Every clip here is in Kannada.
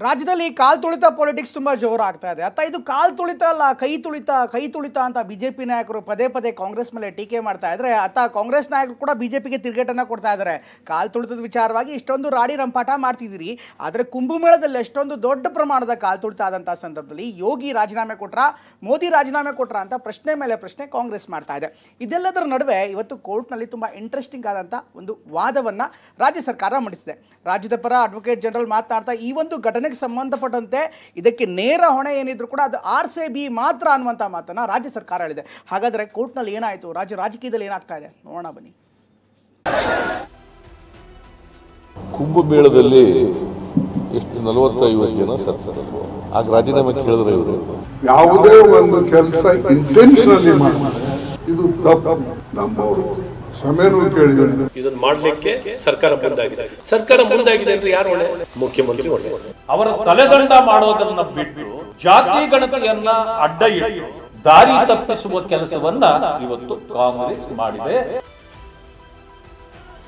ರಾಜ್ಯದಲ್ಲಿ ಕಾಲ್ ತುಳಿತ ಪೊಲಿಟಿಕ್ಸ್ ತುಂಬಾ ಜೋರಾಗ್ತಾ ಇದೆ. ಅತ್ತ ಇದು ಕಾಲ್ ತುಳಿತ ಅಲ್ಲ, ಕೈ ತುಳಿತ ಅಂತ ಬಿಜೆಪಿ ನಾಯಕರು ಪದೇ ಪದೇ ಕಾಂಗ್ರೆಸ್ ಮೇಲೆ ಟೀಕೆ ಮಾಡ್ತಾ ಇದ್ರೆ, ಅತ್ತ ಕಾಂಗ್ರೆಸ್ ನಾಯಕರು ಕೂಡ ಬಿಜೆಪಿಗೆ ತಿರುಗೇಟನ್ನು ಕೊಡ್ತಾ ಇದ್ದಾರೆ. ಕಾಲ್ ತುಳಿತದ ವಿಚಾರವಾಗಿ ಇಷ್ಟೊಂದು ರಾಡಿ ರಂಪಾಟ ಮಾಡ್ತಿದ್ದೀರಿ, ಆದರೆ ಕುಂಭಮೇಳದಲ್ಲಿ ಎಷ್ಟೊಂದು ದೊಡ್ಡ ಪ್ರಮಾಣದ ಕಾಲ್ ತುಳಿತ ಆದಂಥ ಸಂದರ್ಭದಲ್ಲಿ ಯೋಗಿ ರಾಜೀನಾಮೆ ಕೊಟ್ರಾ, ಮೋದಿ ರಾಜೀನಾಮೆ ಕೊಟ್ರಾ ಅಂತ ಪ್ರಶ್ನೆ ಮೇಲೆ ಪ್ರಶ್ನೆ ಕಾಂಗ್ರೆಸ್ ಮಾಡ್ತಾ ಇದೆ. ಇದೆಲ್ಲದರ ನಡುವೆ ಇವತ್ತು ಕೋರ್ಟ್ನಲ್ಲಿ ತುಂಬ ಇಂಟ್ರೆಸ್ಟಿಂಗ್ ಆದಂಥ ಒಂದು ವಾದವನ್ನು ರಾಜ್ಯ ಸರ್ಕಾರ ಮಂಡಿಸಿದೆ. ರಾಜ್ಯದ ಪರ ಅಡ್ವೊಕೇಟ್ ಜನರಲ್ ಮಾತನಾಡ್ತಾ ಈ ಒಂದು ಘಟನೆಗೆ ಸಂಬಂಧಪಟ್ಟಂತೆ ಇದಕ್ಕೆ ನೇರ ಹೊಣೆ ಏನಿದ್ರು ಕೂಡ ಅದು RCB ಮಾತ್ರ ಅನ್ನುವಂಥ ಮಾತನ್ನು ರಾಜ್ಯ ಸರ್ಕಾರ ಹೇಳಿದೆ. ಹಾಗಾದರೆ ಕೋರ್ಟ್ನಲ್ಲಿ ಏನಾಯಿತು, ರಾಜಕೀಯದಲ್ಲಿ ಏನಾಗ್ತಾ ಇದೆ ನೋಡೋಣ ಬನ್ನಿ. ಕುಂಭಮೇಳದಲ್ಲಿ ಎಷ್ಟು 40-50 ಜನ ಸತ್ತರು. ಆಗ ರಾಜೀನಾಮೆ ಕೇಳಿದ್ರೆ ಇವರು ಯಾವುದೇ ಒಂದು ಕೆಲಸ ಇಂಟೆನ್ಷನಲಿ ಮಾಡ್ತಾರೆ, ಇದು ತಪ್ಪು. ನಮ್ಮವರು ಕ್ಷಮೆನೂ ಕೇಳಿದ್ದಾರೆ. ಇದನ್ನು ಮಾಡಲಿಕ್ಕೆ ಸರ್ಕಾರ ಮುಂದಾಗಿದೆ ಅಂದ್ರೆ ಯಾರು ಹೊಣೆ? ಮುಖ್ಯಮಂತ್ರಿ ಹೊಣೆ. ಅವರ ತಲೆದಂಡ ಮಾಡೋದನ್ನ ಬಿಟ್ಟು ಜಾತಿ ಗಣತಿಯನ್ನ ಅಡ್ಡ ಇಟ್ಟು ದಾರಿ ತಪ್ಪಿಸುವ ಕೆಲಸವನ್ನ ಇವತ್ತು ಕಾಂಗ್ರೆಸ್ ಮಾಡಿದೆ.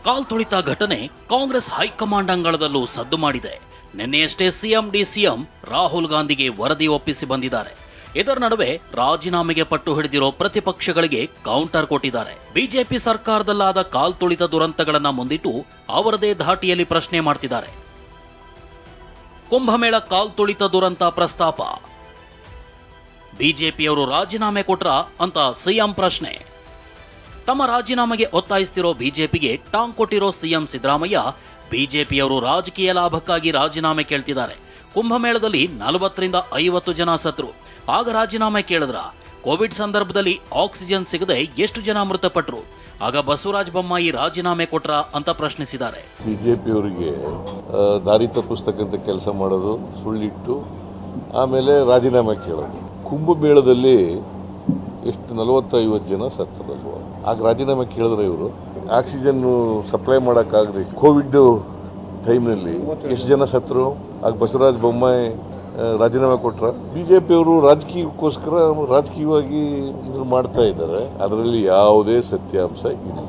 ಕಾಲ್ ತುಳಿತ ಘಟನೆ ಕಾಂಗ್ರೆಸ್ ಹೈಕಮಾಂಡ್ ಅಂಗಳದಲ್ಲೂ ಸದ್ದು ಮಾಡಿದೆ. ನಿನ್ನೆಯಷ್ಟೇ DCM ರಾಹುಲ್ ಗಾಂಧಿಗೆ ವರದಿ ಒಪ್ಪಿಸಿ ಬಂದಿದ್ದಾರೆ. ಇದರ ನಡುವೆ ರಾಜೀನಾಮೆಗೆ ಪಟ್ಟು ಹಿಡಿದಿರೋ ಪ್ರತಿಪಕ್ಷಗಳಿಗೆ ಕೌಂಟರ್ ಕೊಟ್ಟಿದ್ದಾರೆ. ಬಿಜೆಪಿ ಸರ್ಕಾರದಲ್ಲಾದ ಕಾಲ್ ತುಳಿತ ದುರಂತಗಳನ್ನ ಮುಂದಿಟ್ಟು ಅವರದೇ ಧಾಟಿಯಲ್ಲಿ ಪ್ರಶ್ನೆ ಮಾಡ್ತಿದ್ದಾರೆ. ಕುಂಭಮೇಳ ಕಾಲ್ ತುಳಿತ ದುರಂತ ಪ್ರಸ್ತಾಪ, ಬಿಜೆಪಿಯವರು ರಾಜೀನಾಮೆ ಕೊಟ್ರಾ ಅಂತ CM ಪ್ರಶ್ನೆ. ತಮ್ಮ ರಾಜೀನಾಮೆಗೆ ಒತ್ತಾಯಿಸ್ತಿರೋ ಬಿಜೆಪಿಗೆ ಟಾಂಗ್ ಕೊಟ್ಟಿರೋ CM ಸಿದ್ದರಾಮಯ್ಯ, ಬಿಜೆಪಿಯವರು ರಾಜಕೀಯ ಲಾಭಕ್ಕಾಗಿ ರಾಜೀನಾಮೆ ಕೇಳ್ತಿದ್ದಾರೆ. ಕುಂಭಮೇಳದಲ್ಲಿ 40-50 ಜನ ಸತ್ರು, ಆಗ ರಾಜೀನಾಮೆ ಕೇಳಿದ್ರ? ಕೋವಿಡ್ ಸಂದರ್ಭದಲ್ಲಿ ಆಕ್ಸಿಜನ್ ಸಿಗದೆ ಎಷ್ಟು ಜನ ಮೃತಪಟ್ಟರು, ಆಗ ಬಸವರಾಜ ಬೊಮ್ಮಾಯಿ ರಾಜೀನಾಮೆ ಕೊಟ್ರ ಅಂತ ಪ್ರಶ್ನಿಸಿದ್ದಾರೆ. ಬಿಜೆಪಿಯವರಿಗೆ ದಾರಿ ತಪ್ಪಿಸ್ತಕ್ಕಂಥ ಕೆಲಸ ಮಾಡೋದು, ಸುಳ್ಳಿಟ್ಟು ಆಮೇಲೆ ರಾಜೀನಾಮೆ ಕೇಳೋದು. ಕುಂಭಮೇಳದಲ್ಲಿ ಎಷ್ಟು 40-50 ಜನ ಸತ್ತರಲ್ವ, ಆಗ ರಾಜೀನಾಮೆ ಕೇಳಿದ್ರೆ ಇವರು ಆಕ್ಸಿಜನ್ ಸಪ್ಲೈ ಮಾಡೋಕ್ಕಾಗದೆ ಕೋವಿಡ್ ಟೈಮ್ನಲ್ಲಿ ಎಷ್ಟು ಜನ ಸತ್ತರು, ಆಗ ಬಸವರಾಜ ಬೊಮ್ಮಾಯಿ ರಾಜೀನಾಮೆ ಕೊಟ್ರ? ಬಿಜೆಪಿಯವರು ರಾಜಕೀಯಕ್ಕೋಸ್ಕರ ರಾಜಕೀಯವಾಗಿ ಇದನ್ನು ಮಾಡ್ತಾ ಇದ್ದಾರೆ, ಅದರಲ್ಲಿ ಯಾವುದೇ ಸತ್ಯಾಂಶ ಇಲ್ಲ.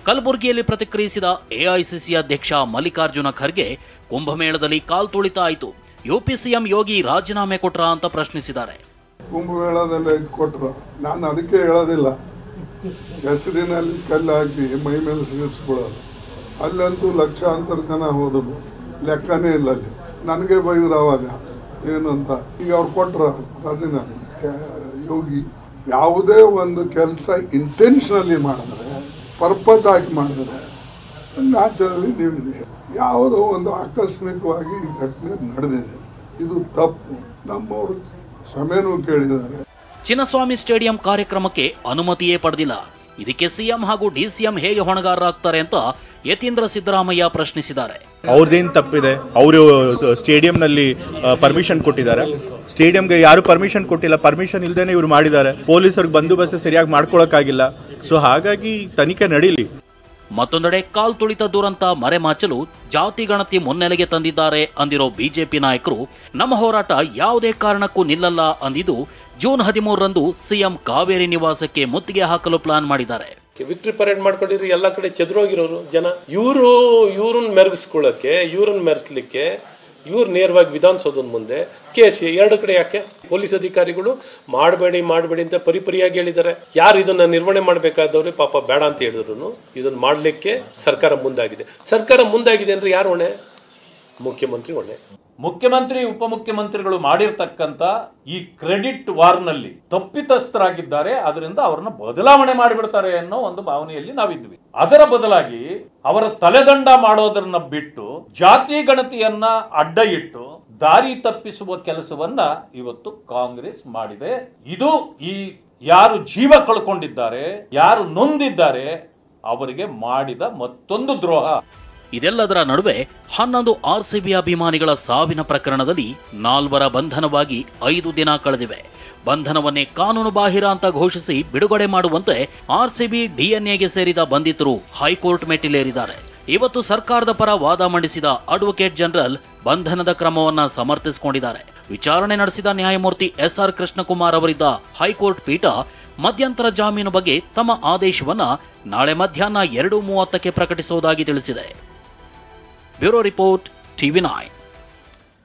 ಕಲಬುರಗಿಯಲ್ಲಿ ಪ್ರತಿಕ್ರಿಯಿಸಿದ AICC ಅಧ್ಯಕ್ಷ ಮಲ್ಲಿಕಾರ್ಜುನ ಖರ್ಗೆ, ಕುಂಭಮೇಳದಲ್ಲಿ ಕಾಲ್ ತುಳಿತ ಆಯಿತು, UP CM ಯೋಗಿ ರಾಜೀನಾಮೆ ಕೊಟ್ರ ಅಂತ ಪ್ರಶ್ನಿಸಿದ್ದಾರೆ. ಕುಂಭಮೇಳದಲ್ಲಿ ಕೊಟ್ರು, ನಾನು ಅದಕ್ಕೆ ಹೇಳೋದಿಲ್ಲ. ಹೆಸರಿನಲ್ಲಿ ಕಲ್ಲು ಹಾಕಿ ಮೈ ಮೇಲೆ ಸಿಗಿಸ್ಕೊಳ್ಳೋದು, ಅಲ್ಲಂತೂ ಲಕ್ಷಾಂತರ ಜನ ಹೋದ್ರು, ಲೆಕ್ಕನೇ ಇಲ್ಲ. ಅಲ್ಲಿ ನನಗೆ ಬೈದ್ರು ಅವಾಗ ಏನು ಅಂತ. ಈಗ ಅವ್ರು ಕೊಟ್ರ ರಾಜೀನಾಮೆ. ಯೋಗಿ ಯಾವುದೇ ಒಂದು ಕೆಲಸ ಇಂಟೆನ್ಷನಲಿ ಮಾಡಿದ್ರೆ, ಪರ್ಪಸ್ ಆಗಿ ಮಾಡಿದ್ರೆ ರಾಜ್ಯದಲ್ಲಿ ನೀವಿದೆ. ಯಾವುದೋ ಒಂದು ಆಕಸ್ಮಿಕವಾಗಿ ಈ ಘಟನೆ ನಡೆದಿದೆ, ಇದು ತಪ್ಪು. ನಮ್ಮವರು ಕ್ಷಮೆನೂ ಕೇಳಿದ್ದಾರೆ. ಚಿನ್ನಸ್ವಾಮಿ ಸ್ಟೇಡಿಯಂ ಕಾರ್ಯಕ್ರಮಕ್ಕೆ ಅನುಮತಿಯೇ ಪಡೆದಿಲ್ಲ, ಇದಕ್ಕೆ CM ಹಾಗೂ DCM ಹೇಗೆ ಹೊಣೆಗಾರರಾಗ್ತಾರೆ ಅಂತ ಯತೀಂದ್ರ ಸಿದ್ದರಾಮಯ್ಯ ಪ್ರಶ್ನಿಸಿದ್ದಾರೆ. ಅವ್ರದ್ದೇನು ತಪ್ಪಿದೆ? ಅವರು ಸ್ಟೇಡಿಯಂನಲ್ಲಿ ಪರ್ಮಿಷನ್ ಕೊಟ್ಟಿದ್ದಾರೆ, ಸ್ಟೇಡಿಯಂಗೆ ಯಾರು ಪರ್ಮಿಷನ್ ಕೊಟ್ಟಿಲ್ಲ, ಪರ್ಮಿಷನ್ ಇಲ್ದೇನೆ ಇವ್ರು ಮಾಡಿದ್ದಾರೆ. ಪೊಲೀಸರಿಗೆ ಬಂದೋಬಸ್ತ್ ಸರಿಯಾಗಿ ಮಾಡ್ಕೊಳಕ್ಕಾಗಿಲ್ಲ. ಸೊ ಹಾಗಾಗಿ ತನಿಖೆ ನಡೀಲಿ. ಮತ್ತೊಂದೆಡೆ ಕಾಲ್ ತುಳಿತ ದುರಂತ ಮರೆಮಾಚಲು ಜಾತಿ ಗಣತಿ ಮುನ್ನೆಲೆಗೆ ತಂದಿದ್ದಾರೆ ಅಂದಿರೋ ಬಿಜೆಪಿ ನಾಯಕರು, ನಮ್ಮ ಹೋರಾಟ ಯಾವುದೇ ಕಾರಣಕ್ಕೂ ನಿಲ್ಲಲ್ಲ ಅಂದಿದ್ದು ಜೂನ್ 13ರಂದು CM ಕಾವೇರಿ ನಿವಾಸಕ್ಕೆ ಮುತ್ತಿಗೆ ಹಾಕಲು ಪ್ಲಾನ್ ಮಾಡಿದ್ದಾರೆ. ವಿಕ್ಟ್ರಿ ಪರೇಡ್ ಮಾಡ್ಕೊಂಡಿದ್ರು, ಎಲ್ಲ ಕಡೆ ಚೆದರೋಗಿರೋರು ಜನ. ಇವ್ರನ್ನ ಮೆರೆಸ್ಲಿಕ್ಕೆ ಇವ್ರು ನೇರವಾಗಿ ವಿಧಾನಸೌಧದ ಮುಂದೆ ಕೇಸ್ 2 ಕಡೆ ಯಾಕೆ? ಪೊಲೀಸ್ ಅಧಿಕಾರಿಗಳು ಮಾಡಬೇಡಿ ಅಂತ ಪರಿಪರಿಯಾಗಿ ಹೇಳಿದ್ದಾರೆ. ಯಾರು ಇದನ್ನ ನಿರ್ವಹಣೆ ಮಾಡಬೇಕಾದವ್ರೆ ಪಾಪ ಬೇಡ ಅಂತ ಹೇಳಿದ್ರು, ಇದನ್ನ ಮಾಡಲಿಕ್ಕೆ ಸರ್ಕಾರ ಮುಂದಾಗಿದೆ ಅಂದ್ರೆ ಯಾರು ಹೊಣೆ? ಮುಖ್ಯಮಂತ್ರಿ ಹೊಣೆ. ಮುಖ್ಯಮಂತ್ರಿ ಉಪಮುಖ್ಯಮಂತ್ರಿಗಳು ಮಾಡಿರ್ತಕ್ಕಂಥ ಈ ಕ್ರೆಡಿಟ್ ವಾರ್ನಲ್ಲಿ ತಪ್ಪಿತಸ್ಥರಾಗಿದ್ದಾರೆ, ಅದರಿಂದ ಅವರನ್ನ ಬದಲಾವಣೆ ಮಾಡಿಬಿಡ್ತಾರೆ ಅನ್ನೋ ಒಂದು ಭಾವನೆಯಲ್ಲಿ ನಾವಿದ್ವಿ. ಅದರ ಬದಲಾಗಿ ಅವರ ತಲೆದಂಡ ಮಾಡೋದನ್ನ ಬಿಟ್ಟು ಜಾತಿ ಗಣತಿಯನ್ನ ಅಡ್ಡ ಇಟ್ಟು ದಾರಿ ತಪ್ಪಿಸುವ ಕೆಲಸವನ್ನ ಇವತ್ತು ಕಾಂಗ್ರೆಸ್ ಮಾಡಿದೆ. ಇದು ಈ ಯಾರು ಜೀವ ಕಳ್ಕೊಂಡಿದ್ದಾರೆ, ಯಾರು ನೊಂದಿದ್ದಾರೆ, ಅವರಿಗೆ ಮಾಡಿದ ಮತ್ತೊಂದು ದ್ರೋಹ. ಇದೆಲ್ಲದರ ನಡುವೆ 11 RCB ಅಭಿಮಾನಿಗಳ ಸಾವಿನ ಪ್ರಕರಣದಲ್ಲಿ 4 ಬಂಧನವಾಗಿ 5 ದಿನ ಕಳೆದಿವೆ. ಬಂಧನವನ್ನೇ ಕಾನೂನು ಬಾಹಿರ ಅಂತ ಘೋಷಿಸಿ ಬಿಡುಗಡೆ ಮಾಡುವಂತೆ RCB DNAಗೆ ಸೇರಿದ ಬಂಧಿತರು ಹೈಕೋರ್ಟ್ ಮೆಟ್ಟಿಲೇರಿದ್ದಾರೆ. ಇವತ್ತು ಸರ್ಕಾರದ ಪರ ವಾದ ಮಂಡಿಸಿದ ಅಡ್ವೊಕೇಟ್ ಜನರಲ್ ಬಂಧನದ ಕ್ರಮವನ್ನ ಸಮರ್ಥಿಸಿಕೊಂಡಿದ್ದಾರೆ. ವಿಚಾರಣೆ ನಡೆಸಿದ ನ್ಯಾಯಮೂರ್ತಿ SR ಕೃಷ್ಣಕುಮಾರ್ ಅವರಿದ್ದ ಹೈಕೋರ್ಟ್ ಪೀಠ ಮಧ್ಯಂತರ ಜಾಮೀನು ಬಗ್ಗೆ ತಮ್ಮ ಆದೇಶವನ್ನ ನಾಳೆ ಮಧ್ಯಾಹ್ನ 2:30ಕ್ಕೆ ಪ್ರಕಟಿಸುವುದಾಗಿ ತಿಳಿಸಿದೆ. Bureau report, TV9.